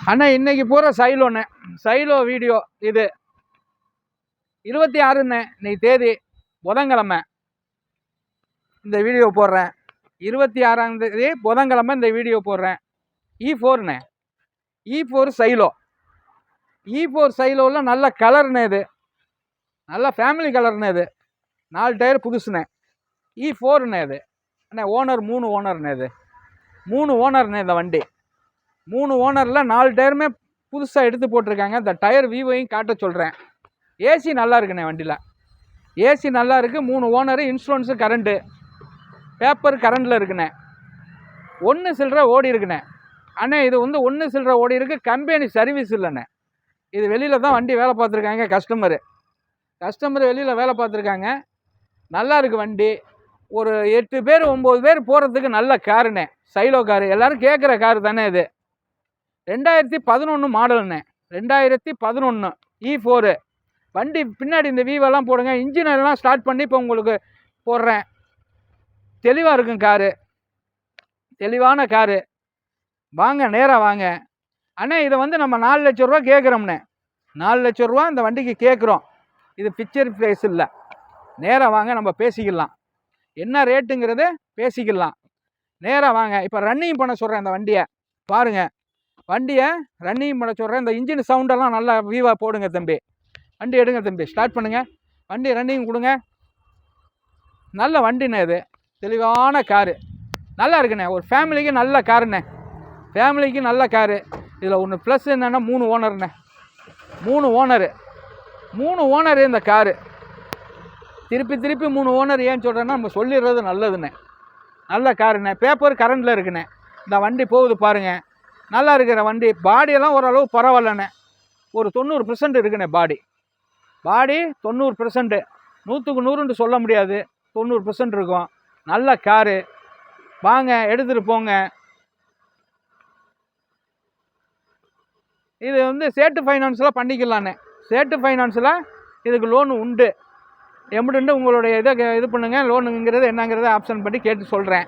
அண்ணா இன்னைக்கு போகிற சைலோ வீடியோ இது 26ண்ணே இன்னைக்கு தேதி புதன்கிழமை இந்த வீடியோ போடுறேன். 26ஆம் தேதி புதன்கிழமை இந்த வீடியோ போடுறேன். E4ண்ணே, E4 சைலோவில் நல்ல கலர்ண்ணே, இது நல்ல ஃபேமிலி கலர்ண்ணே, இது 4 டயர் புதுசுண்ணே. E4ண்ணே இது அண்ணே. ஓனர் 3 ஓனர்ண்ணே, இது 3 ஓனர்ண்ணே. இந்த வண்டி 3 ஓனரில் 4 டயருமே புதுசாக எடுத்து போட்டிருக்காங்க. இந்த டயர் விவோவையும் காட்ட சொல்கிறேன். ஏசி நல்லா இருக்குண்ணே, வண்டியில் ஏசி நல்லா இருக்குது. 3 ஓனரு, இன்சூரன்ஸு கரண்ட்டு, பேப்பர் கரண்டில் இருக்குண்ணே. 1 சில்லற ஓடி இருக்குண்ணே. அண்ணே இது வந்து 1 சில்லற ஓடி இருக்குது. கம்பெனி சர்வீஸ் இல்லைண்ணே. இது வெளியில் தான் வண்டி வேலை பார்த்துருக்காங்க. கஸ்டமர் வெளியில் வேலை பார்த்துருக்காங்க. நல்லா இருக்குது வண்டி. ஒரு 8 பேர் 9 பேர் போகிறதுக்கு நல்ல காருண்ணே. சைலோ காரு எல்லோரும் கேட்குற காரு தானே. இது 2011 மாடலுண்ணே. 2011 E4 வண்டி. பின்னாடி இந்த வீவெல்லாம் போடுங்க. இன்ஜின் எல்லாம் ஸ்டார்ட் பண்ணி இப்போ உங்களுக்கு போடுறேன். தெளிவாக இருக்கும் காரு, தெளிவான காரு. வாங்க, நேராக வாங்க அண்ணே. இதை வந்து நம்ம 4 லட்ச ரூபா கேட்குறோம்ண்ணே. 4 லட்ச ரூபா இந்த வண்டிக்கு கேட்குறோம். இது பிக்சர் ப்ரைஸ் இல்லை. நேராக வாங்க, நம்ம பேசிக்கலாம். என்ன ரேட்டுங்கிறது பேசிக்கலாம். நேராக வாங்க. இப்போ ரன்னிங் பண்ண சொல்கிறேன். இந்த வண்டியை பாருங்கள். வண்டியை ரன்னிங் பண்ண சொல்கிறேன். இந்த இன்ஜின் சவுண்டெல்லாம் நல்லா வீவாக போடுங்க தம்பி. வண்டி எடுங்க தம்பி, ஸ்டார்ட் பண்ணுங்கள். வண்டி ரன்னிங் கொடுங்க. நல்ல வண்டிண்ணே, இது தெளிவான காரு. நல்லா இருக்குண்ணே. ஒரு ஃபேமிலிக்கு நல்ல காருண்ணே. ஃபேமிலிக்கு நல்ல காரு. இதில் ஒன்று ப்ளஸ் என்னென்னா 3 ஓனர்ண்ணே. 3 ஓனரு இந்த காரு. திருப்பி 3 ஓனர் ஏன்னு சொல்கிறேன்னா நம்ம சொல்லிடுறது நல்லதுண்ணே. நல்ல காருண்ணே. பேப்பர் கரண்டில் இருக்குண்ணே. இந்த வண்டி போகுது பாருங்கள். நல்லா இருக்கிற வண்டி. பாடியெல்லாம் ஓரளவு பரவாயில்லண்ணே. ஒரு 90% இருக்குண்ணே. பாடி 90%. 100க்கு 100ன்னு சொல்ல முடியாது. 90% இருக்கும். நல்ல காரு. வாங்க, எடுத்துகிட்டு போங்க. இது வந்து சேட்டு ஃபைனான்ஸில் பண்ணிக்கலாண்ணே. சேட்டு ஃபைனான்ஸில் இதுக்கு லோனு உண்டு. எப்படின்ட்டு உங்களுடைய இதை இது பண்ணுங்கள். லோனுங்கிறது என்னங்கிறத ஆப்ஷன் பண்ணி கேட்டு சொல்கிறேன்.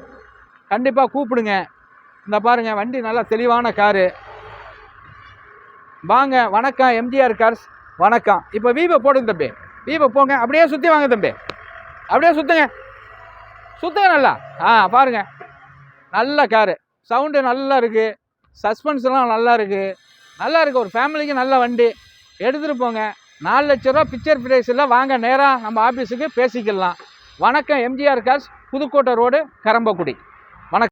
கண்டிப்பாக கூப்பிடுங்க. இந்த பாருங்கள், வண்டி நல்லா தெளிவான காரு. வாங்க. வணக்கம் எம்ஜிஆர் கார்ஸ். வணக்கம். இப்போ வீவோ போடுங்க தம்பி. வீவோ போங்க. அப்படியே சுற்றி வாங்க தம்பி. அப்படியே சுற்றுங்க நல்லா. பாருங்கள், நல்ல காரு. சவுண்டு நல்லா இருக்குது. சஸ்பென்ஸ்லாம் நல்லா இருக்குது. ஒரு ஃபேமிலிக்கு நல்ல வண்டி. எடுத்துகிட்டு போங்க. 4 லட்ச ரூபா பிக்சர் ப்ரைஸில். வாங்க, நேராக நம்ம ஆஃபீஸுக்கு பேசிக்கலாம். வணக்கம் எம்ஜிஆர் கார்ஸ், புதுக்கோட்டை ரோடு, கரம்பக்குடி. வணக்கம்.